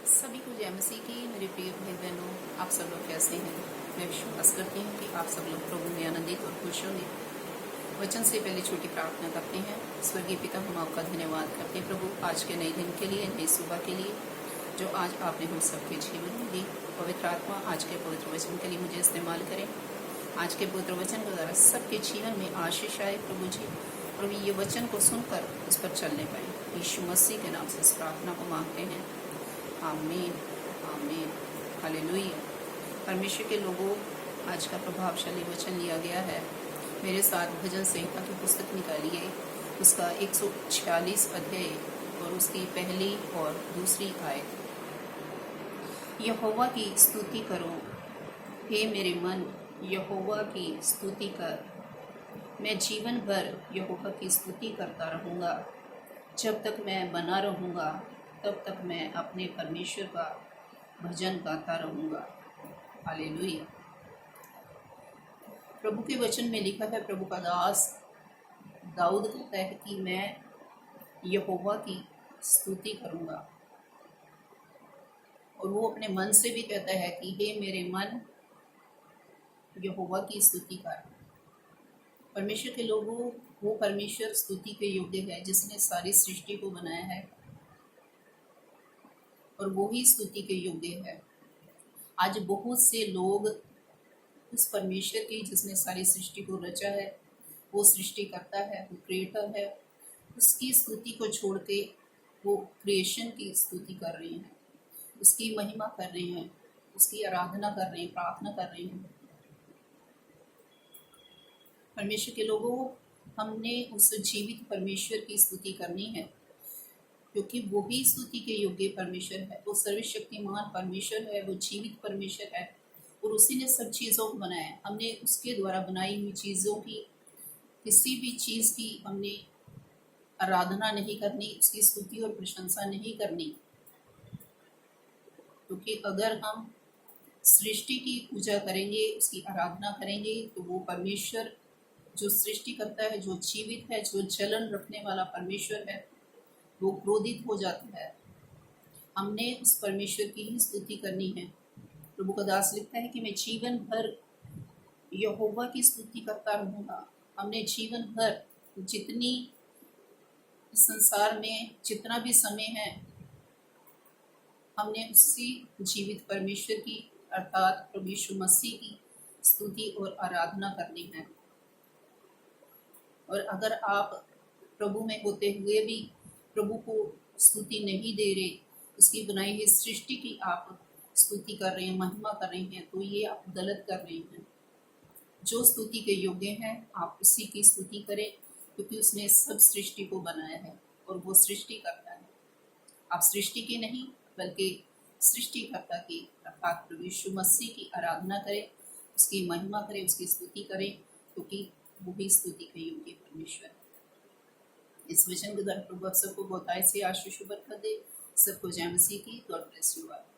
सभी को जय मसीह की। मेरे प्रिय भाई बहनों, आप सब लोग कैसे हैं? मैं विश्वास करती हूँ कि आप सब लोग प्रभु में आनंदित और खुश होंगे। वचन से पहले छोटी प्रार्थना करते हैं। स्वर्गीय पिता, हम आपका धन्यवाद करते हैं प्रभु, आज के नए दिन के लिए, नई सुबह के लिए जो आज आपने हम सबके जीवन में दी। पवित्र आत्मा आज के पवित्र वचन के लिए मुझे इस्तेमाल करें। आज के पवित्र वचन के द्वारा सबके जीवन में आशीष आए प्रभु जी। प्रभु ये वचन को सुनकर उस पर चलने पाए। यीशु मसीह के नाम से इस प्रार्थना को मांगते हैं, आमीन आमीन हालेलुया। परमेश्वर के लोगों, आज का प्रभावशाली वचन लिया गया है। मेरे साथ भजन संहिता की पुस्तक निकालिए, उसका 146 अध्याय और उसकी पहली और दूसरी आयत। यहोवा की स्तुति करो, हे मेरे मन, यहोवा की स्तुति कर। मैं जीवन भर यहोवा की स्तुति करता रहूँगा। जब तक मैं बना रहूँगा तब तक मैं अपने परमेश्वर का भजन गाता रहूँगा। हालेलुया। प्रभु के वचन में लिखा है, प्रभु का दास दाऊद कहता है कि मैं यहोवा की स्तुति करूँगा। और वो अपने मन से भी कहता है कि हे मेरे मन, यहोवा की स्तुति कर। परमेश्वर के लोगों, वो परमेश्वर स्तुति के योग्य है जिसने सारी सृष्टि को बनाया है, और वो ही स्तुति के योग्य है। आज बहुत से लोग उस परमेश्वर की जिसने सारी सृष्टि को रचा है, वो सृष्टि करता है, वो क्रिएटर है, उसकी स्तुति को छोड़ के वो क्रिएशन की स्तुति कर रहे हैं, उसकी महिमा कर रहे हैं, उसकी आराधना कर रहे हैं, प्रार्थना कर रहे हैं। परमेश्वर के लोगों, हमने उस जीवित परमेश्वर की स्तुति करनी है, क्योंकि वो ही स्तुति के योग्य परमेश्वर है। वो सर्वशक्तिमान परमेश्वर है, वो जीवित परमेश्वर है, और उसी ने सब चीज़ों को बनाया है। हमने उसके द्वारा बनाई हुई चीज़ों की, किसी भी चीज़ की हमने आराधना नहीं करनी, उसकी स्तुति और प्रशंसा नहीं करनी। क्योंकि अगर हम सृष्टि की पूजा करेंगे, उसकी आराधना करेंगे, तो वो परमेश्वर जो सृष्टि करता है, जो जीवित है, जो चलन रखने वाला परमेश्वर है, वो क्रोधित हो जाता है। हमने उस परमेश्वर की ही स्तुति करनी है। प्रभु का दास लिखता है कि मैं जीवन भर यहोवा की स्तुति करता रहूँगा। हमने जीवन भर जितनी संसार में जितना भी समय है, हमने उसी जीवित परमेश्वर की अर्थात प्रभु यीशु मसीह की स्तुति और आराधना करनी है। और अगर आप प्रभु में होते हुए भी प्रभु को स्तुति नहीं दे रहे, उसकी बनाई हुई सृष्टि की आप स्तुति कर रहे हैं, महिमा कर रहे हैं, तो ये आप गलत कर रहे हैं। जो स्तुति के योग्य हैं, आप उसी की स्तुति करें, क्योंकि उसने सब सृष्टि को बनाया है और वो सृष्टि करता है। आप सृष्टि की नहीं, बल्कि सृष्टिकर्ता की अर्थात प्रभु यीशु मसीह की आराधना करें, उसकी महिमा करें, उसकी स्तुति करें, क्योंकि वो ही स्तुति के योग्य परमेश्वर है। इस वचन के द्वारा प्रभु आप सबको बहुत से आशीष बरकत दे। सबको जय मसीह की। God bless you all.